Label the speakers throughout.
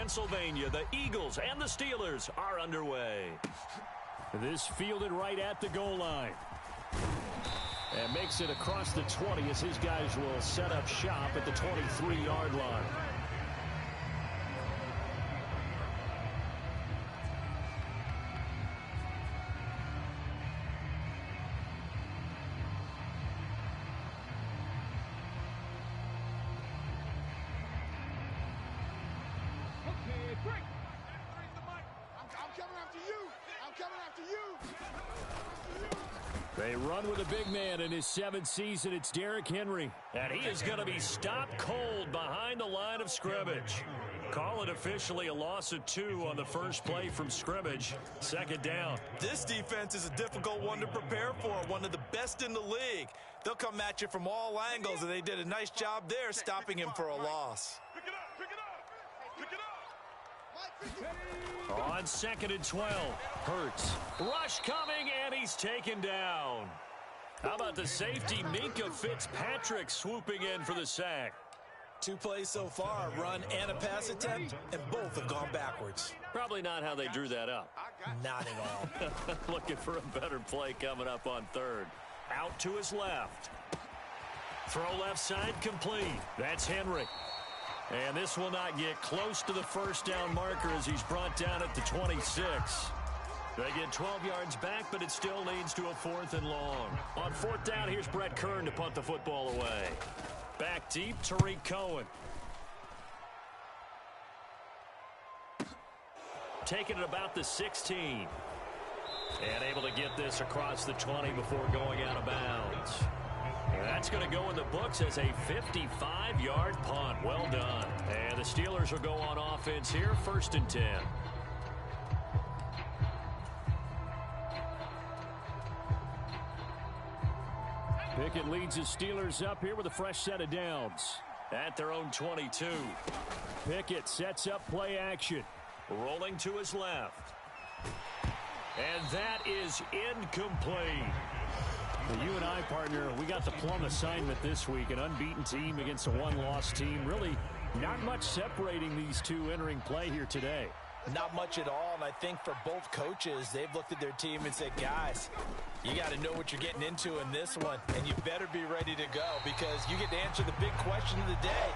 Speaker 1: Pennsylvania, the Eagles and the Steelers are underway.
Speaker 2: This fielded right at the goal line. And makes it across the 20 as his guys will set up shop at the 23-yard line. They run with a big man in his 7th season. It's Derrick Henry.
Speaker 1: And he is going to be stopped cold behind the line of scrimmage. Call it officially a loss of 2 on the first play from scrimmage. 2nd down.
Speaker 3: This defense is a difficult one to prepare for, one of the best in the league. They'll come at you from all angles, and they did a nice job there stopping him for a loss.
Speaker 1: On 2nd and 12, Hurts. Rush coming, and he's taken down. How about the safety, Minkah Fitzpatrick, swooping in for the sack?
Speaker 3: 2 plays so far, a run and a pass attempt, and both have gone backwards.
Speaker 1: Probably not how they drew that up.
Speaker 3: Not at all.
Speaker 1: Looking for a better play coming up on 3rd. Out to his left. Throw left side complete. That's Henry. And this will not get close to the first down marker as he's brought down at the 26. They get 12 yards back, but it still leads to a 4th and long. On 4th down, here's Brett Kern to punt the football away. Back deep, Tariq Cohen. Taking it about the 16. And able to get this across the 20 before going out of bounds. That's going to go in the books as a 55-yard punt. Well done. And the Steelers will go on offense here, 1st and 10.
Speaker 2: Pickett leads his Steelers up here with a fresh set of downs.
Speaker 1: At their own 22.
Speaker 2: Pickett sets up play action.
Speaker 1: Rolling to his left. And that is incomplete.
Speaker 2: Well, you and I, partner, we got the plum assignment this week. An unbeaten team against a one-loss team. Really not much separating these two entering play here today.
Speaker 3: Not much at all, and I think for both coaches, they've looked at their team and said, guys, you got to know what you're getting into in this one, and you better be ready to go because you get to answer the big question of the day.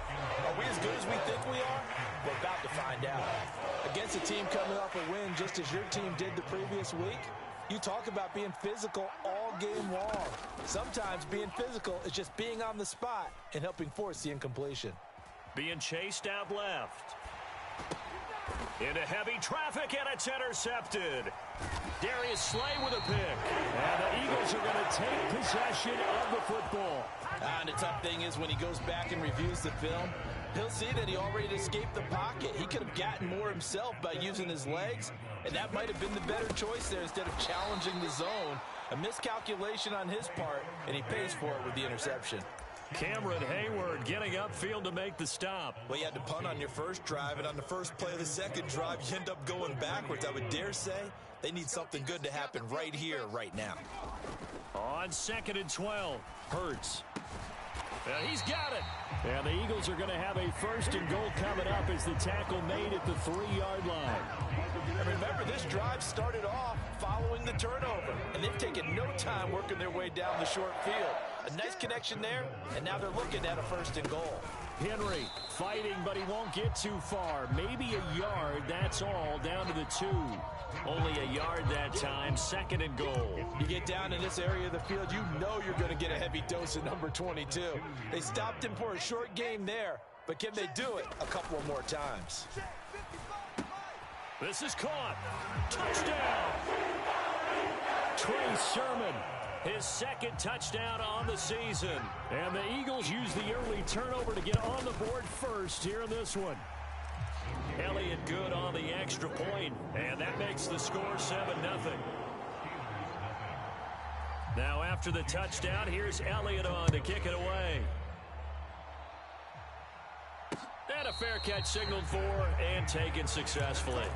Speaker 3: Are we as good as we think we are? We're about to find out. Against a team coming off a win just as your team did the previous week, you talk about being physical all game long. Sometimes being physical is just being on the spot and helping force the incompletion.
Speaker 1: Being chased out left. Into heavy traffic, and it's intercepted. Darius Slay with a pick.
Speaker 2: And the Eagles are going to take possession of the football.
Speaker 3: And the tough thing is when he goes back and reviews the film, he'll see that he already escaped the pocket. He could have gotten more himself by using his legs, and that might have been the better choice there instead of challenging the zone. A miscalculation on his part, and he pays for it with the interception.
Speaker 1: Cameron Hayward getting upfield to make the stop.
Speaker 3: Well, you had to punt on your first drive, and on the first play of the second drive, you end up going backwards. I would dare say they need something good to happen right here, right now.
Speaker 1: On 2nd and 12, Hurts. He's got it.
Speaker 2: And the Eagles are going to have a 1st and goal coming up as the tackle made at the 3-yard line.
Speaker 3: And remember, this drive started off following the turnover, and they've taken no time working their way down the short field. A nice connection there, and now they're looking at a 1st and goal.
Speaker 2: Henry fighting, but he won't get too far. Maybe a yard, that's all, down to the 2.
Speaker 1: Only a yard that time, 2nd and goal.
Speaker 3: You get down in this area of the field, you know you're going to get a heavy dose of number 22. They stopped him for a short game there, but can they do it a couple of more times?
Speaker 1: This is caught. Touchdown!
Speaker 2: Trey Sermon.
Speaker 1: His 2nd touchdown on the season.
Speaker 2: And the Eagles use the early turnover to get on the board first here in this one.
Speaker 1: Elliott good on the extra point, and that makes the score 7-0. Now after the touchdown, here's Elliott on to kick it away. And a fair catch signaled for and taken successfully.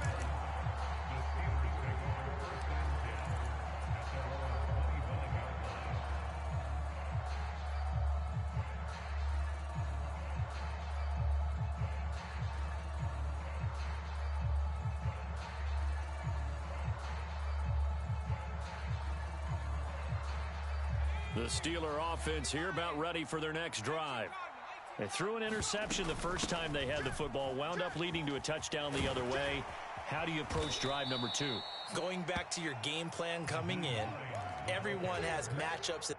Speaker 1: The Steeler offense here about ready for their next drive. They threw an interception the first time they had the football, wound up leading to a touchdown the other way. How do you approach drive number 2?
Speaker 3: Going back to your game plan coming in, everyone has matchups.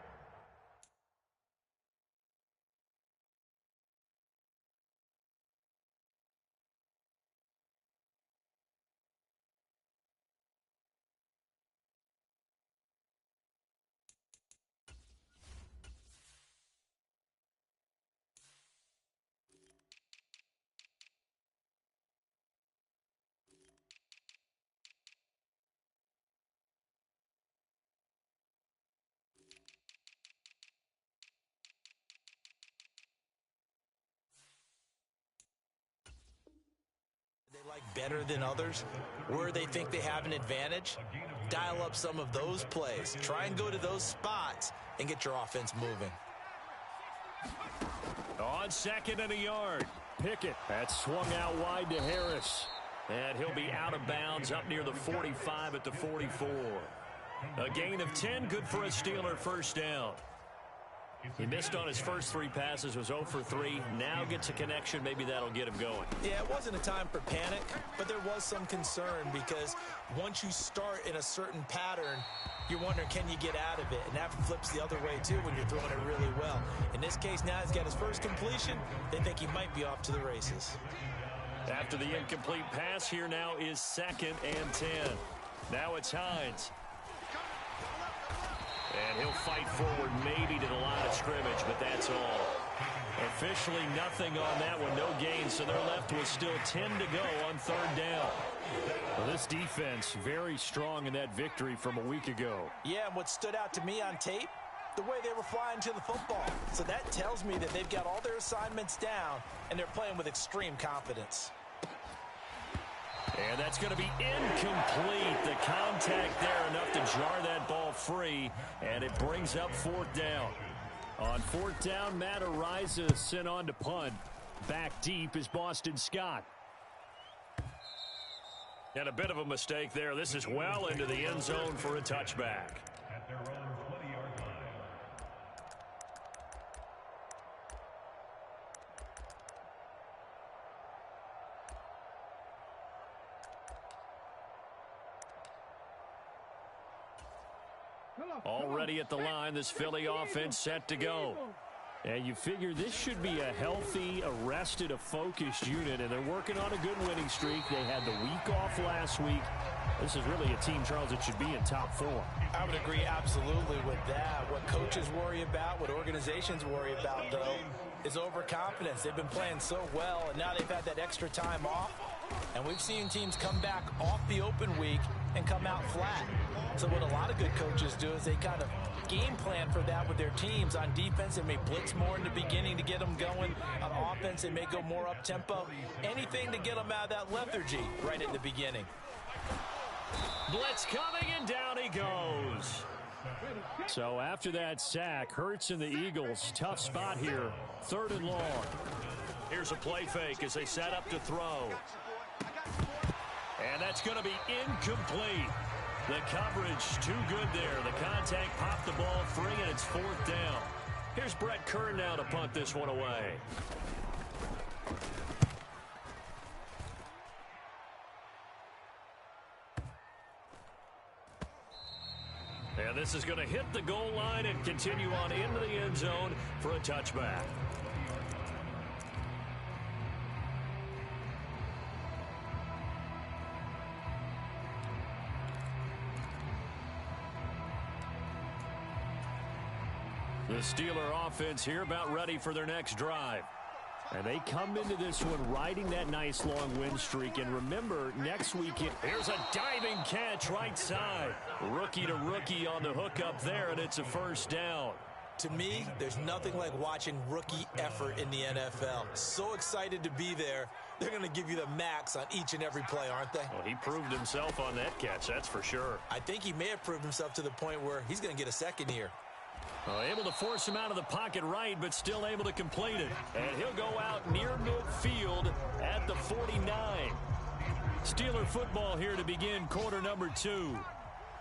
Speaker 3: Like better than others, where they think they have an advantage, dial up some of those plays. Try and go to those spots and get your offense moving.
Speaker 1: On 2nd and a yard. Pickett. That swung out wide to Harris. And he'll be out of bounds up near the 45 at the 44. A gain of 10, good for a Steeler first down. He missed on his first 3 passes, was 0 for 3. Now gets a connection. Maybe that'll get him going.
Speaker 3: Yeah, it wasn't a time for panic, but there was some concern because once you start in a certain pattern, you're wondering, can you get out of it? And that flips the other way, too, when you're throwing it really well. In this case, now he's got his first completion. They think he might be off to the races.
Speaker 1: After the incomplete pass, here now is 2nd and 10. Now it's Hines. And he'll fight forward maybe to the line of scrimmage, but that's all. Officially nothing on that one, no gain, so they're left with still 10 to go on 3rd down.
Speaker 2: Well, this defense very strong in that victory from a week ago.
Speaker 3: Yeah, and what stood out to me on tape, the way they were flying to the football. So that tells me that they've got all their assignments down, and they're playing with extreme confidence.
Speaker 1: And that's going to be incomplete. The contact there enough to jar that ball free, and it brings up 4th down.
Speaker 2: On 4th down, Matt Ariza sent on to punt. Back deep is Boston Scott.
Speaker 1: And a bit of a mistake there. This is well into the end zone for a touchback.
Speaker 4: At their own 20-yard line.
Speaker 1: Already at the line, this Philly offense set to go.
Speaker 2: And you figure this should be a healthy, arrested, a focused unit, and they're working on a good winning streak. They had the week off last week. This is really a team, Charles, that should be in top 4.
Speaker 3: I would agree absolutely with that. What coaches worry about, what organizations worry about, though, is overconfidence. They've been playing so well, and now they've had that extra time off. And we've seen teams come back off the open week and come out flat. So what a lot of good coaches do is they kind of game plan for that with their teams. On defense, they may blitz more in the beginning to get them going. On offense, they may go more up-tempo. Anything to get them out of that lethargy right at the beginning.
Speaker 1: Blitz coming, and down he goes.
Speaker 2: So after that sack, Hurts and the Eagles, tough spot here, 3rd and long.
Speaker 1: Here's a play fake as they set up to throw. And that's going to be incomplete. The coverage too good there. The contact popped the ball free, and it's 4th down. Here's Brett Kern now to punt this one away. And this is going to hit the goal line and continue on into the end zone for a touchback. The Steeler offense here about ready for their next drive.
Speaker 2: And they come into this one riding that nice long win streak. And remember, next weekend,
Speaker 1: here's a diving catch right side. Rookie to rookie on the hook up there, and it's a 1st down.
Speaker 3: To me, there's nothing like watching rookie effort in the NFL. So excited to be there. They're going to give you the max on each and every play, aren't they?
Speaker 1: Well, he proved himself on that catch, that's for sure.
Speaker 3: I think he may have proved himself to the point where he's going to get a second here.
Speaker 1: Well, able to force him out of the pocket right, but still able to complete it. And he'll go out near midfield at the 49. Steeler football here to begin quarter number 2.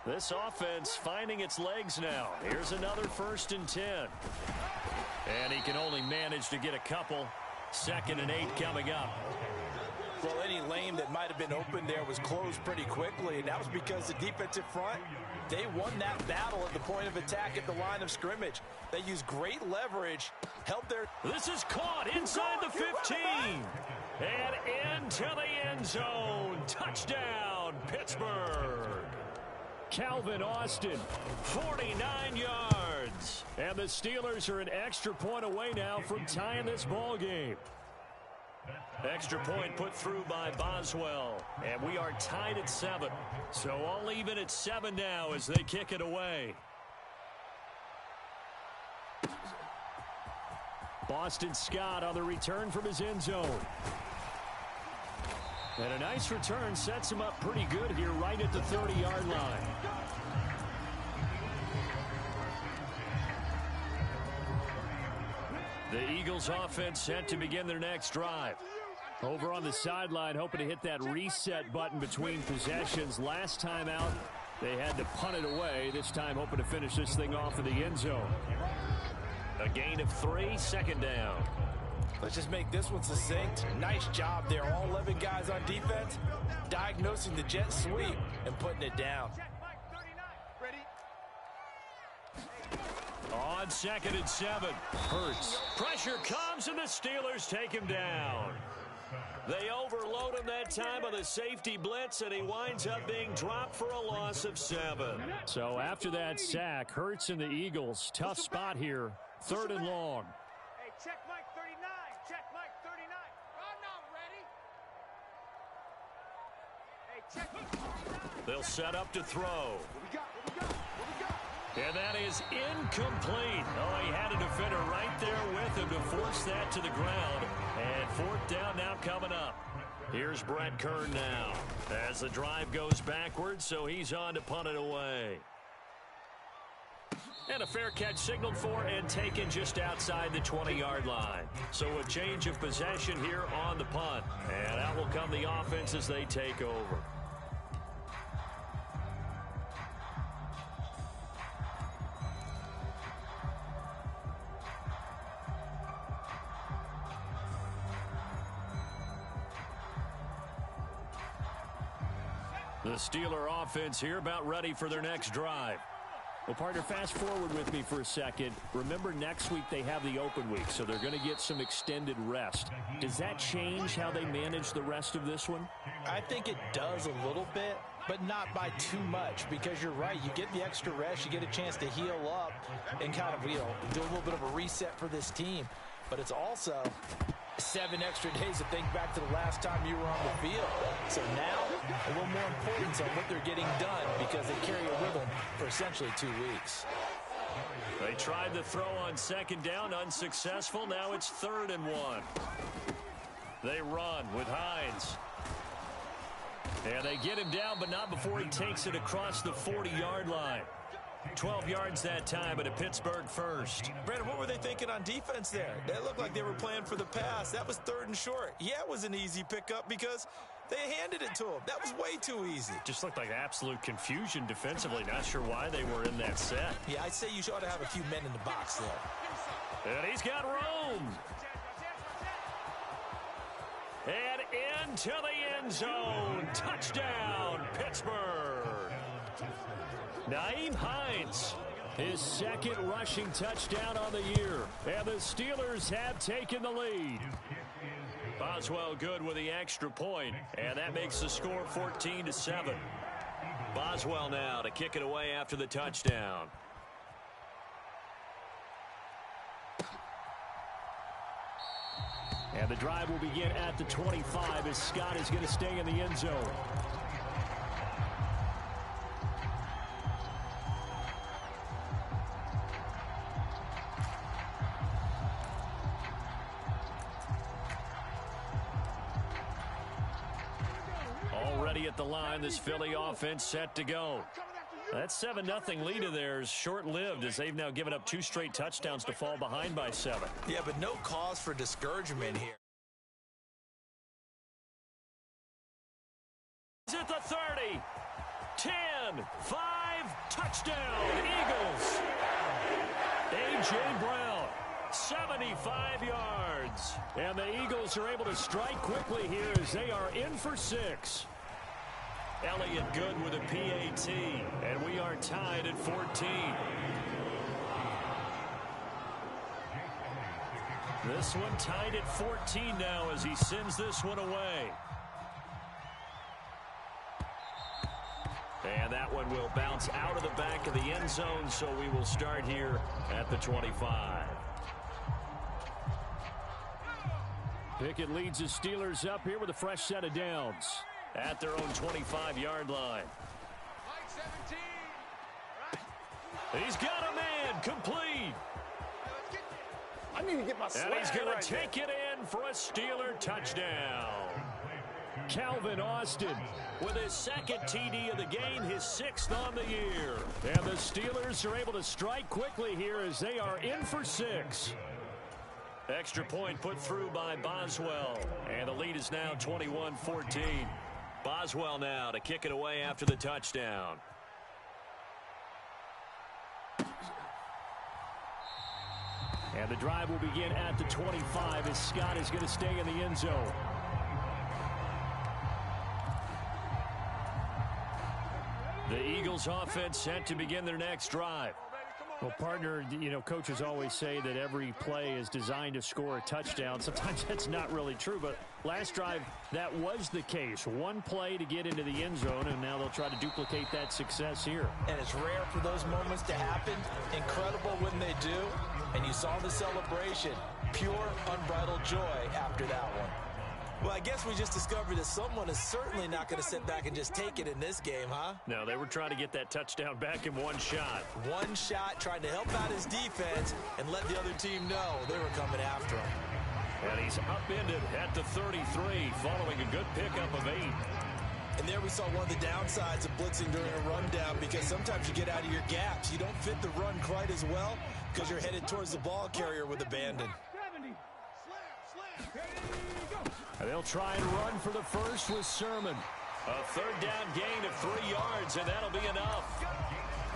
Speaker 1: This offense finding its legs now. Here's another 1st and 10. And he can only manage to get a couple. 2nd and 8 coming up.
Speaker 3: Well, any lane that might have been open there was closed pretty quickly, and that was because the defensive front, they won that battle at the point of attack at the line of scrimmage. They used great leverage, helped their...
Speaker 1: This is caught inside the 15. And into the end zone. Touchdown, Pittsburgh.
Speaker 2: Calvin Austin,
Speaker 1: 49 yards.
Speaker 2: and the Steelers are an extra point away now from tying this ball game.
Speaker 1: Extra point put through by Boswell, and we are tied at 7. So all even at 7 now as they kick it away.
Speaker 2: Boston Scott on the return from his end zone. And a nice return sets him up pretty good here right at the 30-yard line.
Speaker 1: The Eagles offense set to begin their next drive.
Speaker 2: Over on the sideline, hoping to hit that reset button between possessions. Last time out, they had to punt it away. This time, hoping to finish this thing off in the end zone.
Speaker 1: A gain of 3, 2nd down.
Speaker 3: Let's just make this one succinct. Nice job there. All 11 guys on defense, diagnosing the jet sweep and putting it down.
Speaker 1: On 2nd and 7.
Speaker 2: Hurts.
Speaker 1: Pressure comes, and the Steelers take him down. They overload him that time on the safety blitz, and he winds up being dropped for a loss of 7.
Speaker 2: So after that sack, Hurts and the Eagles, tough spot here. 3rd and long.
Speaker 5: Hey, check Mike 39. Check Mike 39. Run now, ready? Hey, check.
Speaker 1: They'll set up to throw. And that is incomplete. Oh, he had a defender right there with him to force that to the ground. And 4th down now coming up. Here's Brett Kern now as the drive goes backwards, so he's on to punt it away. And a fair catch signaled for and taken just outside the 20-yard line. So a change of possession here on the punt. And out will come the offense as they take over. The Steeler offense here about ready for their next drive.
Speaker 2: Well, partner, fast forward with me for a second. Remember, next week they have the open week, so they're going to get some extended rest. Does that change how they manage the rest of this one?
Speaker 3: I think it does a little bit, but not by too much, because you're right. You get the extra rest, you get a chance to heal up and kind of, do a little bit of a reset for this team. But it's also 7 extra days to think back to the last time you were on the field. So now, a little more importance on what they're getting done because they carry it with them for essentially 2 weeks.
Speaker 1: They tried the throw on 2nd down, unsuccessful. Now it's 3rd and 1. They run with Hines. And they get him down, but not before he takes it across the 40-yard line. 12 yards that time, but a Pittsburgh first.
Speaker 3: Brandon, what were they thinking on defense there? They looked like they were playing for the pass. That was 3rd and short. Yeah, it was an easy pickup because they handed it to him. That was way too easy.
Speaker 1: Just looked like absolute confusion defensively. Not sure why they were in that set.
Speaker 3: Yeah, I'd say you ought to have a few men in the box there.
Speaker 1: And he's got room. And into the end zone. Touchdown, Pittsburgh. Nyheim Hines,
Speaker 2: his 2nd rushing touchdown on the year. And the Steelers have taken the lead.
Speaker 1: Boswell good with the extra point, and that makes the score 14-7. Boswell now to kick it away after the touchdown.
Speaker 2: And the drive will begin at the 25 as Scott is going to stay in the end zone.
Speaker 1: Already at the line, this Philly offense set to go. That 7-0 lead of theirs short-lived as they've now given up 2 straight touchdowns to fall behind by 7.
Speaker 3: Yeah, but no cause for discouragement here.
Speaker 1: He's at the 30, 10, 5,
Speaker 2: Touchdown, Eagles. A.J. Brown, 75 yards. And the Eagles are able to strike quickly here as they are in for 6. Elliott good with a PAT, and we are tied at 14. This one tied at 14 now as he sends this one away. And that one will bounce out of the back of the end zone, so we will start here at the 25. Pickett leads the Steelers up here with a fresh set of downs at their own 25-yard line. He's got a man complete.
Speaker 6: I need to get my
Speaker 2: And he's going to take it in for a Steeler touchdown. Calvin Austin with his second TD of the game, his 6th on the year. And the Steelers are able to strike quickly here as they are in for 6. Extra point put through by Boswell. And the lead is now 21-14. Boswell now to kick it away after the touchdown. And the drive will begin at the 25 as Scott is going to stay in the end zone. The Eagles offense set to begin their next drive. Well, partner, you know, coaches always say that every play is designed to score a touchdown. Sometimes that's not really true, but last drive, that was the case. One play to get into the end zone, and now they'll try to duplicate that success here.
Speaker 3: And it's rare for those moments to happen. Incredible when they do. And you saw the celebration. Pure, unbridled joy after that one. Well, I guess we just discovered that someone is certainly not going to sit back and just take it in this game, huh?
Speaker 2: No, they were trying to get that touchdown back in one shot.
Speaker 3: One shot, trying to help out his defense and let the other team know they were coming after him.
Speaker 2: And he's upended at the 33 following a good pickup of 8.
Speaker 3: And there we saw one of the downsides of blitzing during a rundown, because sometimes you get out of your gaps. You don't fit the run quite as well because you're headed towards the ball carrier with abandon.
Speaker 2: And they'll try and run for the first with Sermon. A third down gain of 3 yards, and that'll be enough.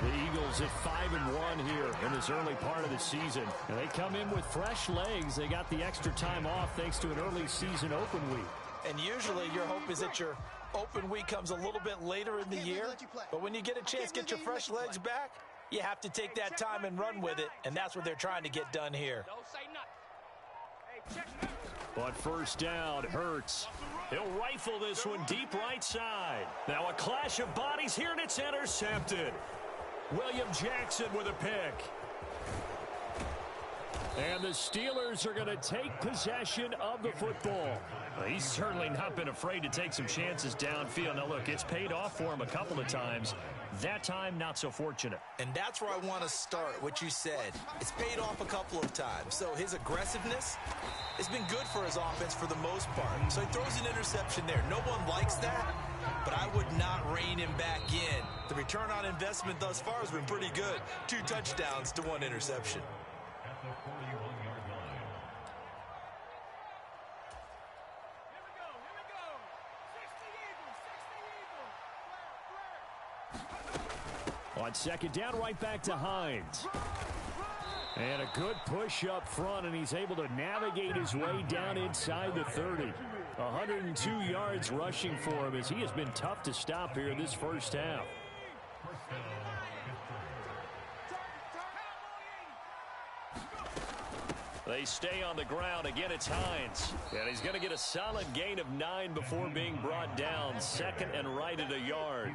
Speaker 2: The Eagles at 5-1 here in this early part of the season. And they come in with fresh legs. They got the extra time off thanks to an early season open week.
Speaker 3: And usually your hope is that your open week comes a little bit later in the year. But when you get a chance to get your fresh legs back, you have to take that time and run with it. And that's what they're trying to get done here.
Speaker 2: But first down, Hurts. He'll rifle this one deep right side. Now a clash of bodies here, and it's intercepted. William Jackson with a pick. And the Steelers are going to take possession of the football. He's certainly not been afraid to take some chances downfield. Now, look, it's paid off for him a couple of times. That time, not so fortunate.
Speaker 3: And that's where I want to start, what you said. It's paid off a couple of times. So his aggressiveness has been good for his offense for the most part. So he throws an interception there. No one likes that, but I would not rein him back in. The return on investment thus far has been pretty good. 2 touchdowns to 1 interception.
Speaker 4: At the 41-yard line.
Speaker 2: On second down, right back to Hines. And a good push up front, and he's able to navigate his way down inside the 30. 102 yards rushing for him as he has been tough to stop here this first half. They stay on the ground. Again, it's Hines. And he's going to get a solid gain of 9 before being brought down. Second and right at a yard.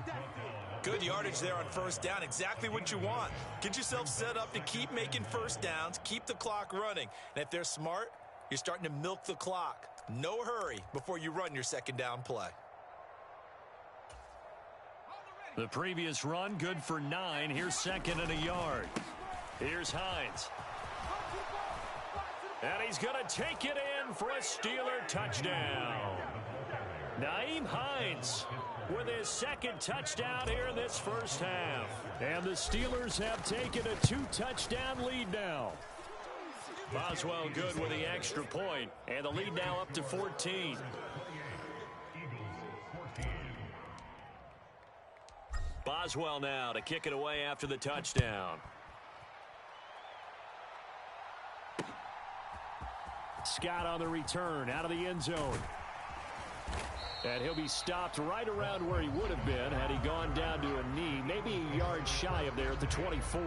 Speaker 3: Good yardage there on first down. Exactly what you want. Get yourself set up to keep making first downs, keep the clock running. And if they're smart, you're starting to milk the clock. No hurry before you run your second down play.
Speaker 2: The previous run, good for 9. Here's second and a yard. Here's Hines. And he's going to take it in for a Steeler touchdown. Nyheim Hines with his second touchdown here in this first half. And the Steelers have taken a 2-touchdown lead now. Boswell good with the extra point, and the lead now up to 14.
Speaker 1: Boswell now to kick it away after the touchdown.
Speaker 2: Scott on the return out of the end zone. And he'll be stopped right around where he would have been had he gone down to a knee, maybe a yard shy of there at the 24.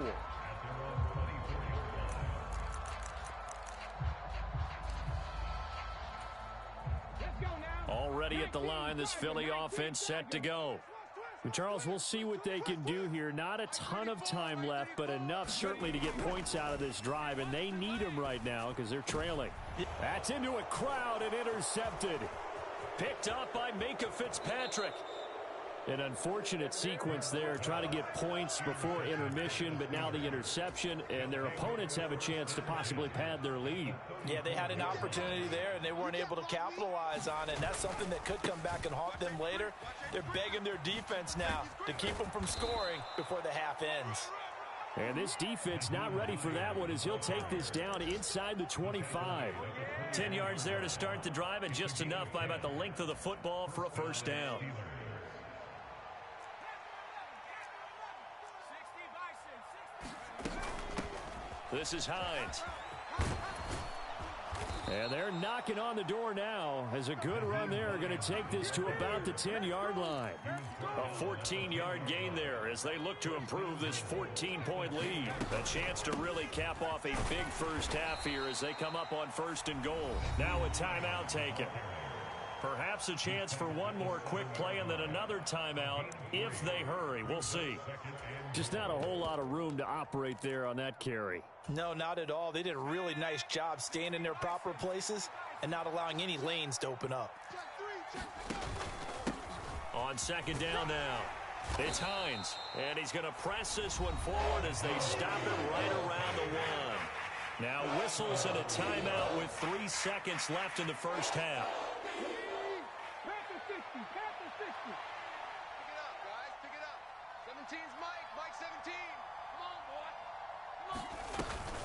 Speaker 2: Already at the line, this Philly offense set to go. Charles, we'll see what they can do here. Not a ton of time left, but enough certainly to get points out of this drive, and they need them right now because they're trailing. That's into a crowd and intercepted. Picked up by Minka Fitzpatrick. An unfortunate sequence there, trying to get points before intermission, but now the interception, and their opponents have a chance to possibly pad their lead.
Speaker 3: Yeah, they had an opportunity there, and they weren't able to capitalize on it, and that's something that could come back and haunt them later. They're begging their defense now to keep them from scoring before the half ends.
Speaker 2: And this defense not ready for that one as he'll take this down inside the 25.
Speaker 1: 10 yards there to start the drive, and just enough by about the length of the football for a first down. This is Hines.
Speaker 2: And they're knocking on the door now as a good run there going to take this to about the 10-yard line.
Speaker 1: A 14-yard gain there as they look to improve this 14-point lead. A chance to really cap off a big first half here as they come up on 1st and goal. Now a timeout taken. Perhaps a chance for one more quick play and then another timeout if they hurry. We'll see.
Speaker 2: Just not a whole lot of room to operate there on that carry.
Speaker 3: No, not at all. They did a really nice job staying in their proper places and not allowing any lanes to open up.
Speaker 1: On 2nd down now, it's Hines. And he's going to press this one forward as they stop it right around the 1. Now whistles and a timeout with 3 seconds left in the first half.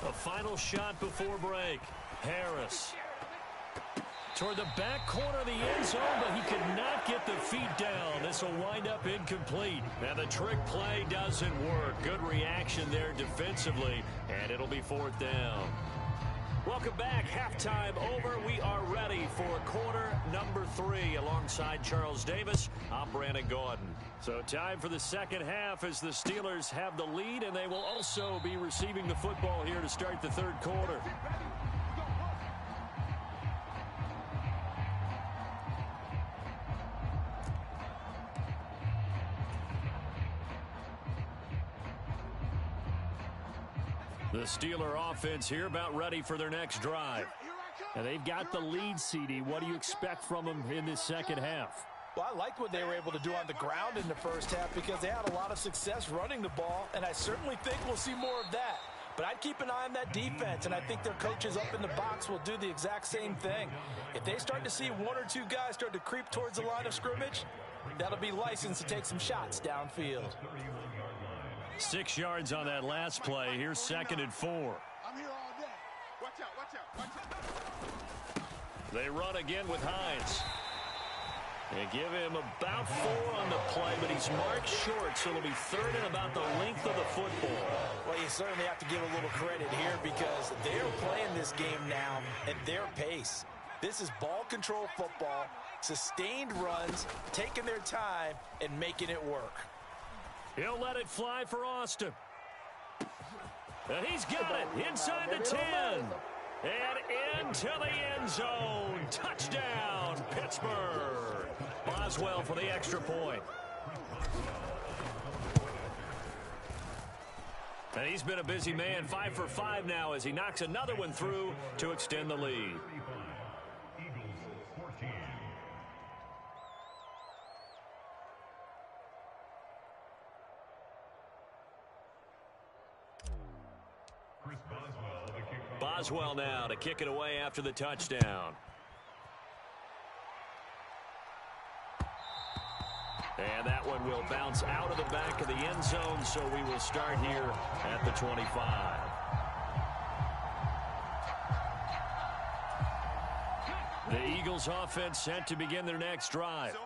Speaker 1: A final shot before break. Harris toward the back corner of the end zone, but he could not get the feet down. This will wind up incomplete. Now the trick play doesn't work. Good reaction there defensively, and it'll be 4th down. Welcome back. Halftime over. We are ready for quarter number 3 alongside Charles Davis. I'm Brandon Gaudin. So time for the second half as the Steelers have the lead, and they will also be receiving the football here to start the 3rd quarter. The Steeler offense here about ready for their next drive.
Speaker 2: And they've got the lead, CD. What do you expect from them in this second half?
Speaker 3: Well, I liked what they were able to do on the ground in the first half because they had a lot of success running the ball, and I certainly think we'll see more of that. But I'd keep an eye on that defense, and I think their coaches up in the box will do the exact same thing. If they start to see 1 or 2 guys start to creep towards the line of scrimmage, that'll be licensed to take some shots downfield.
Speaker 1: 6 yards on that last play. Here's 2nd and 4.
Speaker 6: I'm here all day. Watch out, watch out, watch out.
Speaker 1: They run again with Hines. They give him about 4 on the play, but he's marked short, so it'll be 3rd and about the length of the football.
Speaker 3: Well, you certainly have to give a little credit here because they're playing this game now at their pace. This is ball control football, sustained runs, taking their time, and making it work.
Speaker 1: He'll let it fly for Austin. And he's got it inside the 10. And into the end zone. Touchdown, Pittsburgh. Boswell for the extra point. And he's been a busy man, 5 for 5 now as he knocks another one through to extend the lead. Boswell now to kick it away after the touchdown. And that one will bounce out of the back of the end zone, so we will start here at the 25. The Eagles offense set to begin their next drive.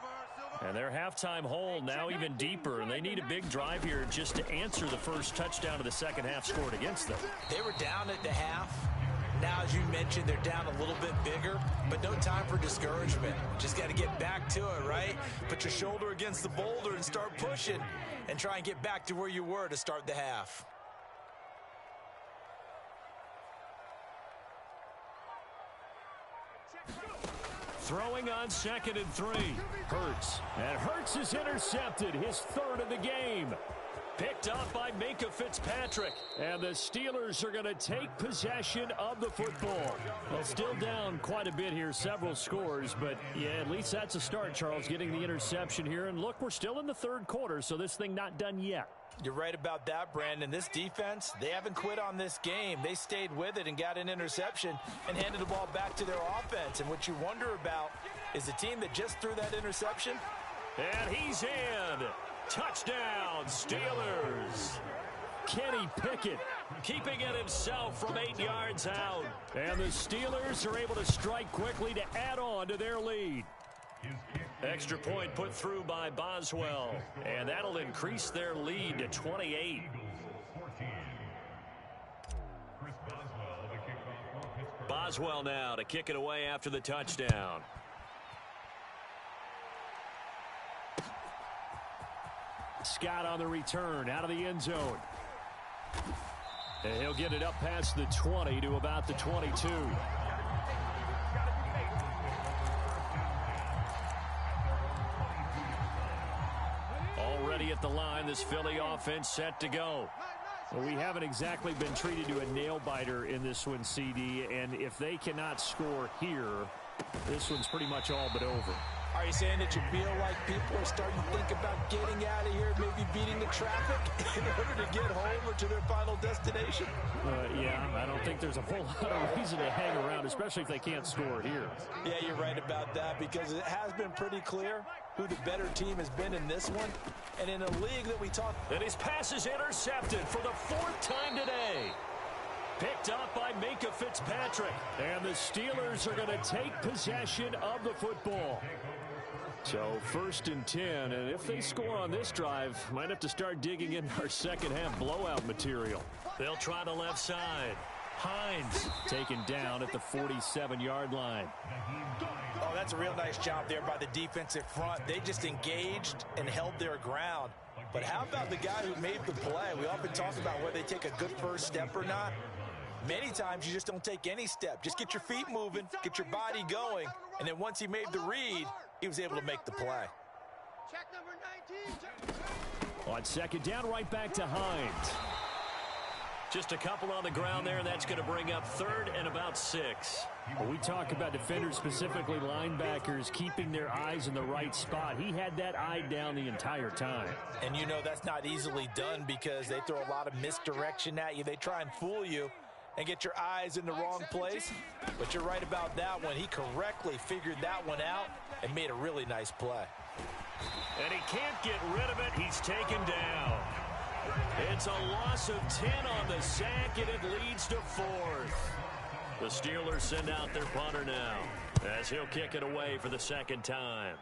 Speaker 1: And their halftime hole now even deeper, and they need a big drive here just to answer the first touchdown of the second half scored against them.
Speaker 3: They were down at the half. Now, as you mentioned, they're down a little bit bigger, but no time for discouragement. Just got to get back to it, right? Put your shoulder against the boulder and start pushing and try and get back to where you were to start the half.
Speaker 2: Throwing on 2nd and 3. Hurts. And Hurts is intercepted, his third of the game. Picked up by Minkah Fitzpatrick. And the Steelers are going to take possession of the football. Well, still down quite a bit here, several scores. But, yeah, at least that's a start, Charles, getting the interception here. And, look, we're still in the third quarter, so this thing not done yet.
Speaker 3: You're right about that, Brandon. This defense, they haven't quit on this game. They stayed with it and got an interception and handed the ball back to their offense. And what you wonder about is the team that just threw that interception.
Speaker 2: And he's in. Touchdown, Steelers. Kenny Pickett keeping it himself from 8 yards out. And the Steelers are able to strike quickly to add on to their lead.
Speaker 1: Extra point put through by Boswell, and that'll increase their lead to 28. Boswell now to kick it away after the touchdown.
Speaker 2: Scott on the return out of the end zone. And he'll get it up past the 20 to about the 22.
Speaker 1: Already at the line, this Philly offense set to go.
Speaker 2: Well, we haven't exactly been treated to a nail-biter in this one, CD, and if they cannot score here, this one's pretty much all but over.
Speaker 3: Are you saying that you feel like people are starting to think about getting out of here, maybe beating the traffic in order to get home or to their final destination?
Speaker 2: Yeah, I don't think there's a whole lot of reason to hang around, especially if they can't score here.
Speaker 3: Yeah, you're right about that, because it has been pretty clear who the better team has been in this one. And in a league that we talk...
Speaker 1: And his pass is intercepted for the 4th time today.
Speaker 2: Picked up by Minkah Fitzpatrick. And the Steelers are going to take possession of the football. So 1st and 10, and if they score on this drive, might have to start digging in our second half blowout material.
Speaker 1: They'll try the left side. Hines
Speaker 2: taken down at the 47-yard line.
Speaker 3: Oh, that's a real nice job there by the defensive front. They just engaged and held their ground. But how about the guy who made the play? We often talk about whether they take a good first step or not. Many times you just don't take any step. Just get your feet moving, get your body going, and then once he made the read, he was able to make the play.
Speaker 5: Check number 19.
Speaker 2: On 2nd down, right back to Hines.
Speaker 1: just a couple on the ground there, and that's going to bring up 3rd and about 6.
Speaker 2: Well, we talk about defenders, specifically linebackers, keeping their eyes in the right spot. He had that eye down the entire time.
Speaker 3: And you know that's not easily done because they throw a lot of misdirection at you. They try and fool you and get your eyes in the wrong place. But you're right about that one. He correctly figured that one out and made a really nice play.
Speaker 1: And he can't get rid of it. He's taken down. It's a loss of 10 on the sack, and it leads to 4th. The Steelers send out their punter now as he'll kick it away for the 2nd time.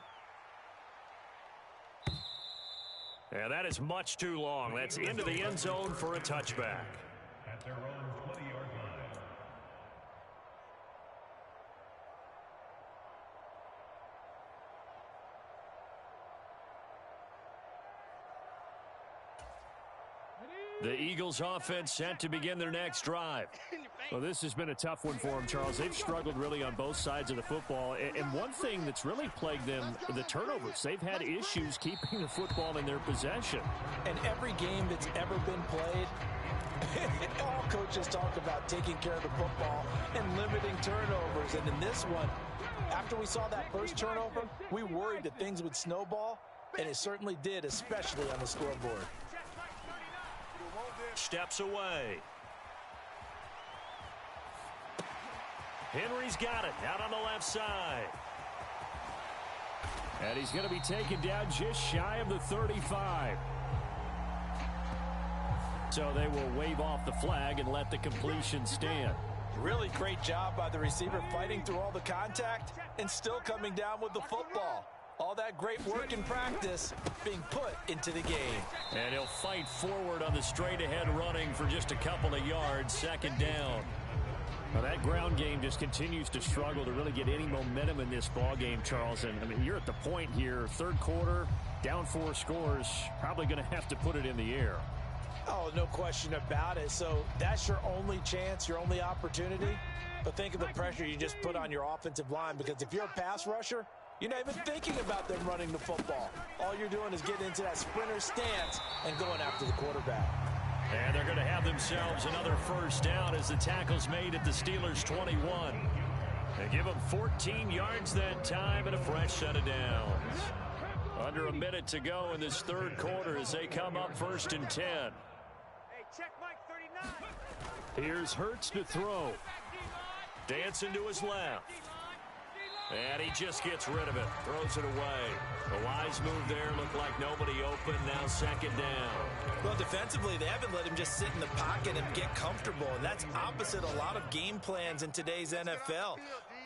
Speaker 1: And that is much too long. That's into the end zone for a touchback.
Speaker 4: At their own 20-yard line.
Speaker 1: The Eagles offense set to begin their next drive.
Speaker 2: Well, this has been a tough one for them, Charles. They've struggled really on both sides of the football. And one thing that's really plagued them, the turnovers. They've had issues keeping the football in their possession.
Speaker 3: And every game that's ever been played, all coaches talk about taking care of the football and limiting turnovers. And in this one, after we saw that first turnover, we worried that things would snowball, and it certainly did, especially on the scoreboard.
Speaker 1: Steps away. Henry's got it out on the left side.
Speaker 2: And he's going to be taken down just shy of the 35. So they will wave off the flag and let the completion stand.
Speaker 3: Really great job by the receiver fighting through all the contact and still coming down with the football. All that great work in practice being put into the game.
Speaker 1: And he'll fight forward on the straight-ahead running for just a couple of yards, second down. Well, that ground game just continues to struggle to really get any momentum in this ball game, Charles. And, I mean, you're at the point here, third quarter, down 4 scores, probably going to have to put it in the air.
Speaker 3: Oh, no question about it. So that's your only chance, your only opportunity. But think of the pressure you just put on your offensive line, because if you're a pass rusher, you're not even thinking about them running the football. All you're doing is getting into that sprinter stance and going after the quarterback.
Speaker 1: And they're going to have themselves another first down as the tackle's made at the Steelers' 21. They give them 14 yards that time and a fresh set of downs. Under a minute to go in this third quarter as they come up 1st and 10.
Speaker 5: Hey, check Mike 39.
Speaker 1: Here's Hurts to throw. Dancing to his left. And he just gets rid of it. Throws it away. The wise move there. Looked like nobody open. Now second down.
Speaker 3: Well, defensively, they haven't let him just sit in the pocket and get comfortable. And that's opposite a lot of game plans in today's NFL.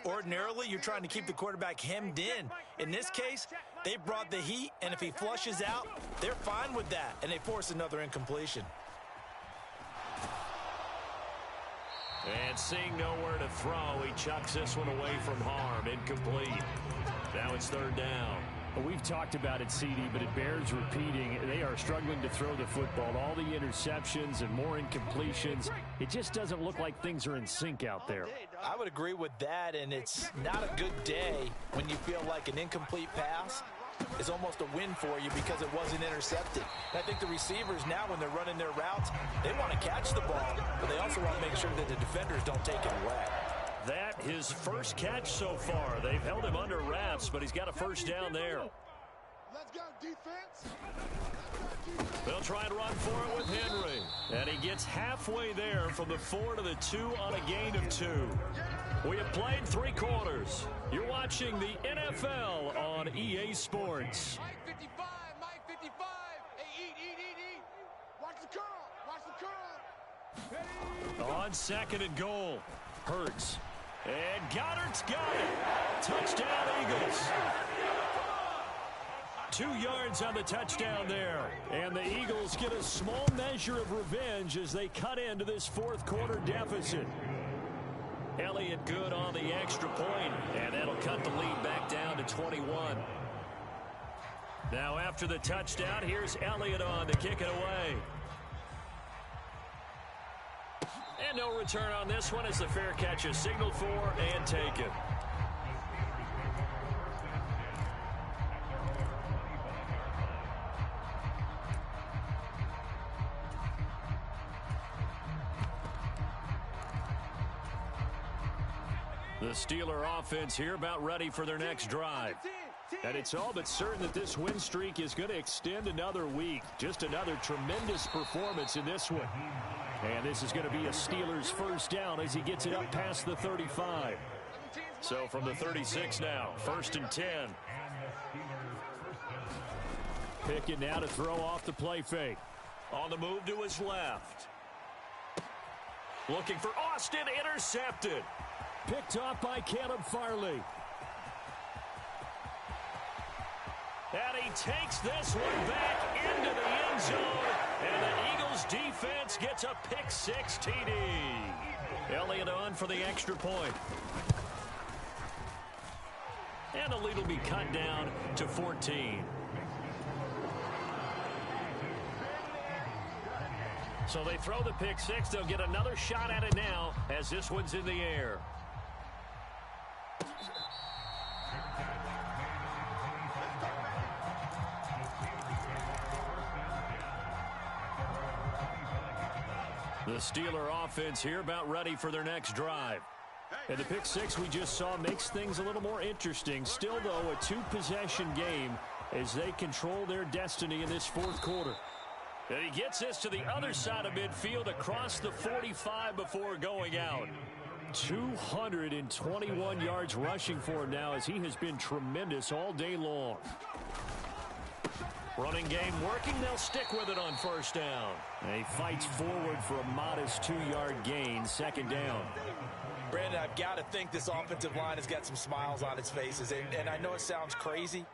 Speaker 3: Ordinarily, you're trying to keep the quarterback hemmed in. In this case, they brought the heat, and if he flushes out, they're fine with that, and they force another incompletion.
Speaker 1: And seeing nowhere to throw, he chucks this one away from harm. Incomplete. Now it's third down.
Speaker 2: Well, we've talked about it, CD, but it bears repeating. They are struggling to throw the football. All the interceptions and more incompletions. It just doesn't look like things are in sync out there.
Speaker 3: I would agree with that, and it's not a good day when you feel like an incomplete pass is almost a win for you because it wasn't intercepted. And I think the receivers now, when they're running their routes, they want to catch the ball, but they also want to make sure that the defenders don't take it away.
Speaker 1: That his first catch so far. They've held him under wraps, but he's got a first down there.
Speaker 6: Let's go, defense.
Speaker 1: They'll try and run for it with Henry. And he gets halfway there from the 4 to the 2 on a gain of 2. We have played 3 quarters. You're watching the NFL on EA Sports.
Speaker 5: Mike 55, Mike 55. Hey, eat.
Speaker 6: Watch the curl. Watch the curl.
Speaker 1: On second and goal. Hurts. And Goddard's got it. Touchdown, Eagles. 2 yards on the touchdown there. And the Eagles get a small measure of revenge as they cut into this fourth quarter deficit. Elliott good on the extra point, and that'll cut the lead back down to 21. Now after the touchdown, here's Elliott on to kick it away. And no return on this one as the fair catch is signaled for and taken. The Steeler offense here about ready for their next drive. And it's all but certain that this win streak is going to extend another week. Just another tremendous performance in this one. And this is going to be a Steelers first down as he gets it up past the 35. So from the 36 now, 1st and 10. Pickett now to throw off the play fake. On the move to his left. Looking for Austin, intercepted. Picked off by Caleb Farley. And he takes this one back into the end zone. And the Eagles defense gets a pick-6 TD. Elliott on for the extra point. And the lead will be cut down to 14. So they throw the pick-6. They'll get another shot at it now as this one's in the air. The Steeler offense here about ready for their next drive. And the pick-6 we just saw makes things a little more interesting. Still, though, a 2-possession game as they control their destiny in this fourth quarter. And he gets this to the other side of midfield across the 45 before going out. 221 yards rushing for him now as he has been tremendous all day long. Running game working. They'll stick with it on first down. And he fights forward for a modest 2-yard gain, second down.
Speaker 3: Brandon, I've got to think this offensive line has got some smiles on its faces. And I know it sounds crazy,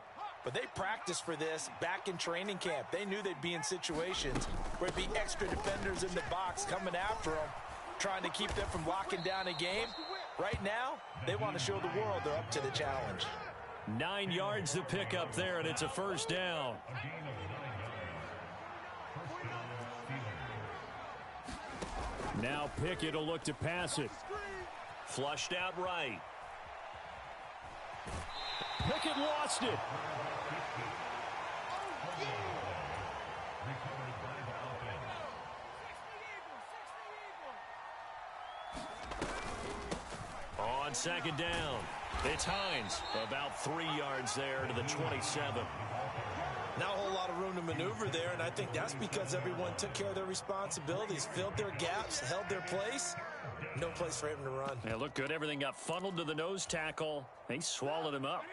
Speaker 3: But they practiced for this back in training camp. They knew they'd be in situations where it'd be extra defenders in the box coming after them, trying to keep them from locking down a game. Right now, they want to show the world they're up to the challenge.
Speaker 2: 9 yards to pick up there, and it's a first down. Now Pickett will look to pass it.
Speaker 1: Flushed out right.
Speaker 2: Pickett lost it.
Speaker 1: On second down, it's Hines. About 3 yards there to the 27.
Speaker 3: Not a whole lot of room to maneuver there, and I think that's because everyone took care of their responsibilities, filled their gaps, held their place. No place for him to run.
Speaker 2: Yeah, looked good. Everything got funneled to the nose tackle. They swallowed him up.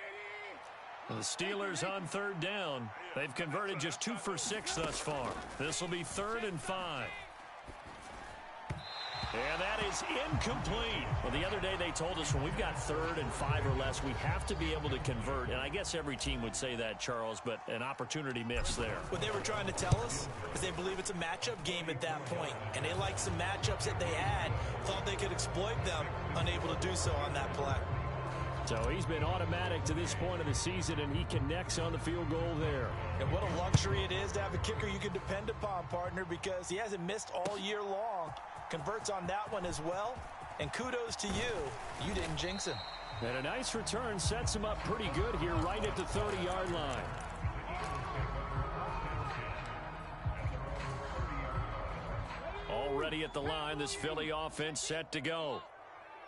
Speaker 2: The Steelers on third down. They've converted just 2 for 6 thus far. This will be 3rd and 5.
Speaker 1: And that is incomplete.
Speaker 2: Well, the other day they told us when we've got 3rd and 5 or less, we have to be able to convert. And I guess every team would say that, Charles, but an opportunity missed there.
Speaker 3: What they were trying to tell us is they believe it's a matchup game at that point. And they liked some matchups that they had, thought they could exploit them, unable to do so on that play.
Speaker 2: So he's been automatic to this point of the season, and he connects on the field goal there.
Speaker 3: And what a luxury it is to have a kicker you can depend upon, partner, because he hasn't missed all year long. Converts on that one as well, and kudos to you. You didn't jinx him.
Speaker 2: And a nice return sets him up pretty good here right at the 30-yard line. Already at the line, this Philly offense set to go.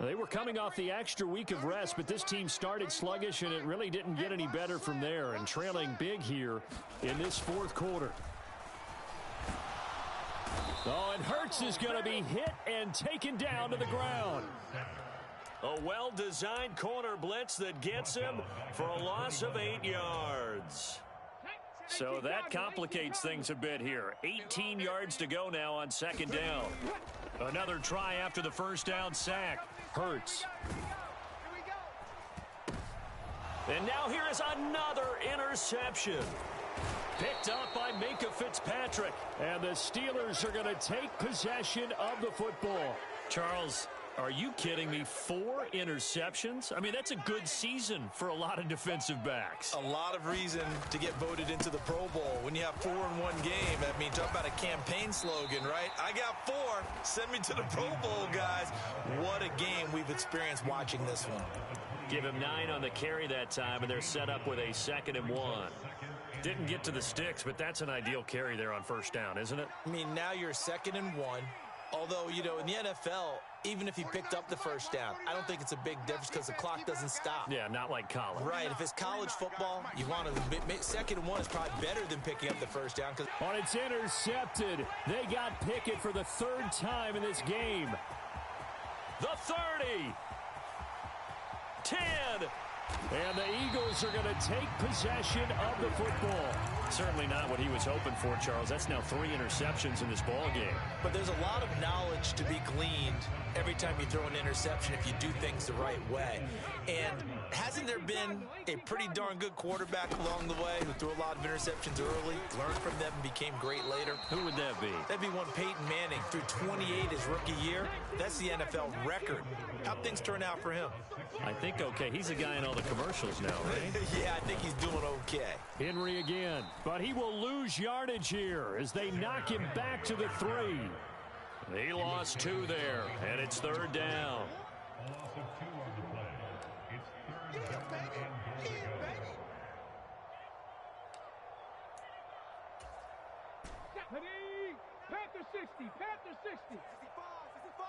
Speaker 2: They were coming off the extra week of rest, but this team started sluggish, and it really didn't get any better from there, and trailing big here in this 4th quarter. Oh, and Hurts is going to be hit and taken down to the ground.
Speaker 1: A well-designed corner blitz that gets him for a loss of 8 yards.
Speaker 2: So that complicates things a bit here. 18 yards to go now on second down. Another try after the first down sack. Hurts.
Speaker 1: And now here is another interception.
Speaker 2: Picked up by Minka Fitzpatrick. And the Steelers are going to take possession of the football.
Speaker 1: Charles, are you kidding me? 4 interceptions? I mean, that's a good season for a lot of defensive backs.
Speaker 3: A lot of reason to get voted into the Pro Bowl. When you have 4 in one game, I mean, talk about a campaign slogan, right? I got 4. Send me to the Pro Bowl, guys. What a game we've experienced watching this one.
Speaker 1: Give him 9 on the carry that time, and they're set up with a 2nd and 1.
Speaker 2: Didn't get to the sticks, but that's an ideal carry there on first down, isn't it?
Speaker 3: I mean, now you're 2nd and 1. Although, you know, in the NFL, even if he picked up the first down, I don't think it's a big difference because the clock doesn't stop.
Speaker 2: Yeah, not like college.
Speaker 3: Right. If it's college football, you want to 2nd and 1 is probably better than picking up the first down.
Speaker 2: On it's intercepted. They got Pickett for the 3rd time in this game.
Speaker 1: The 30. 10.
Speaker 2: And the Eagles are going to take possession of the football. Certainly not what he was hoping for, Charles. That's now 3 interceptions in this ball game.
Speaker 3: But there's a lot of knowledge to be gleaned every time you throw an interception if you do things the right way. And hasn't there been a pretty darn good quarterback along the way who threw a lot of interceptions early, learned from them, and became great later?
Speaker 2: Who would that be?
Speaker 3: That'd be one Peyton Manning. Threw 28 his rookie year. That's the NFL record. How'd things turn out for him?
Speaker 2: I think okay. He's a guy in all the commercials now, right?
Speaker 3: Yeah, I think he's doing okay.
Speaker 2: Henry again. But he will lose yardage here as they knock him back to the 3.
Speaker 1: He lost 2 there, and it's 3rd down.
Speaker 5: Panther 60, Panther 60. 65, 65.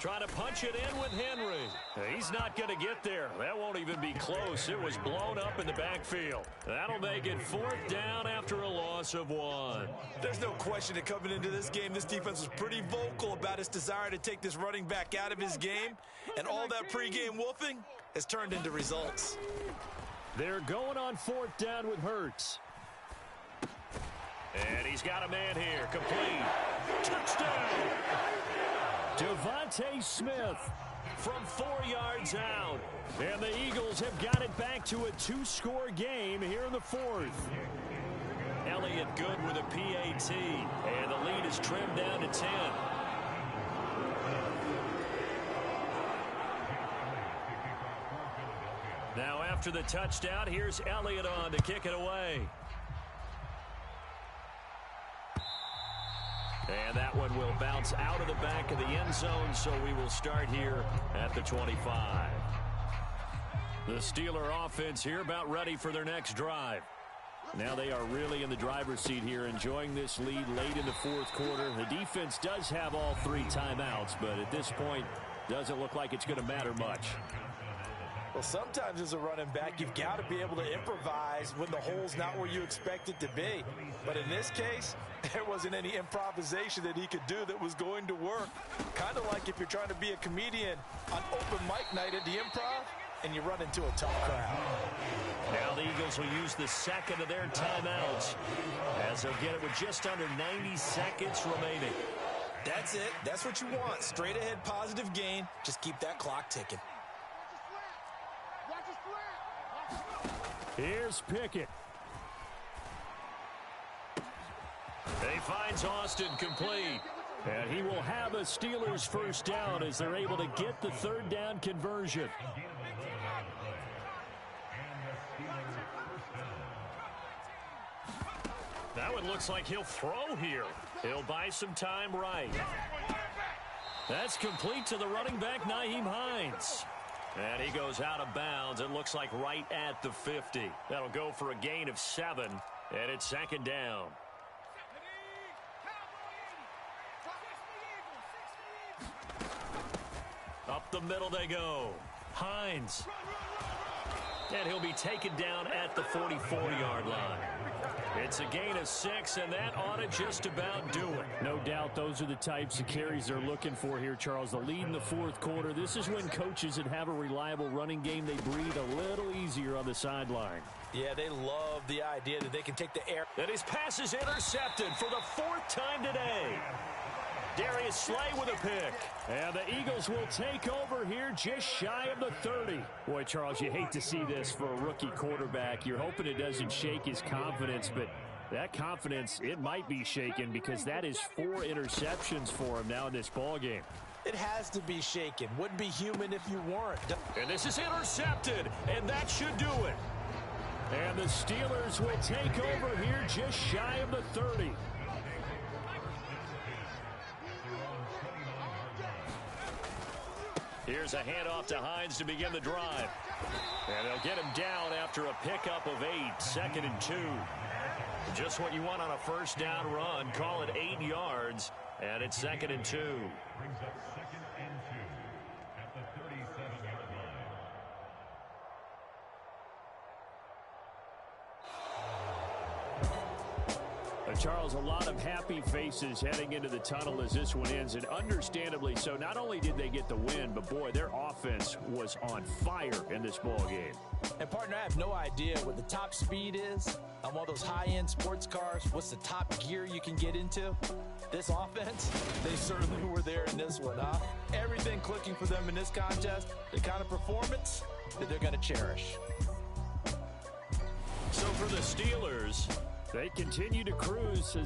Speaker 1: Trying to punch it in with Henry.
Speaker 2: He's not going to get there. That won't even be close. It was blown up in the backfield.
Speaker 1: That'll make it 4th down after a loss of 1.
Speaker 3: There's no question that coming into this game, this defense was pretty vocal about its desire to take this running back out of his game. And all that pregame wolfing has turned into results.
Speaker 2: They're going on 4th down with Hurts.
Speaker 1: And he's got a man here. Complete. Touchdown.
Speaker 2: Devontae Smith from 4 yards out. And the Eagles have got it back to a 2-score game here in the fourth.
Speaker 1: Elliott good with a PAT, and the lead is trimmed down to 10. Now after the touchdown, here's Elliott on to kick it away. And that one will bounce out of the back of the end zone, so we will start here at the 25. The Steeler offense here about ready for their next drive. Now they are really in the driver's seat here, enjoying this lead late in the fourth quarter. The defense does have all 3 timeouts, but at this point, doesn't look like it's going to matter much.
Speaker 3: Well, sometimes as a running back, you've got to be able to improvise when the hole's not where you expect it to be. But in this case, there wasn't any improvisation that he could do that was going to work. Kind of like if you're trying to be a comedian on open mic night at the Improv and you run into a tough crowd.
Speaker 1: Now the Eagles will use the second of their timeouts as they'll get it with just under 90 seconds remaining.
Speaker 3: That's it. That's what you want. Straight ahead positive gain. Just keep that clock ticking.
Speaker 2: Here's Pickett.
Speaker 1: He finds Austin complete.
Speaker 2: And he will have a Steelers first down as they're able to get the third down conversion.
Speaker 1: That one looks like he'll throw here. He'll buy some time right. That's complete to the running back, Nyheim Hines. And he goes out of bounds. It looks like right at the 50. That'll go for a gain of 7, and it's second down. Up the middle they go. Hines. And he'll be taken down at the 44-yard line. It's a gain of 6, and that ought to just about do it.
Speaker 2: No doubt those are the types of carries they're looking for here, Charles. The lead in the fourth quarter. This is when coaches that have a reliable running game, they breathe a little easier on the sideline.
Speaker 3: Yeah, they love the idea that they can take the air.
Speaker 1: And his pass is intercepted for the 4th time today. Darius Slay with a pick.
Speaker 2: And the Eagles will take over here just shy of the 30. Boy, Charles, you hate to see this for a rookie quarterback. You're hoping it doesn't shake his confidence, but that confidence, it might be shaken because that is 4 interceptions for him now in this ballgame.
Speaker 3: It has to be shaken. Wouldn't be human if you weren't.
Speaker 1: And this is intercepted, and that should do it.
Speaker 2: And the Steelers will take over here just shy of the 30.
Speaker 1: Here's a handoff to Hines to begin the drive. And they'll get him down after a pickup of 8, 2nd and 2. Just what you want on a first down run. Call it 8 yards, and it's 2nd and 2.
Speaker 4: Brings up 2nd and 2 at the 37-yard line.
Speaker 2: Charles, a lot of happy faces heading into the tunnel as this one ends, and understandably so. Not only did they get the win, but boy, their offense was on fire in this ball game.
Speaker 3: And partner, I have no idea what the top speed is on one of those high-end sports cars. What's the top gear you can get into? This offense, they certainly were there in this one, huh? Everything clicking for them in this contest, the kind of performance that they're going to cherish.
Speaker 1: So for the Steelers,
Speaker 2: they continue to cruise.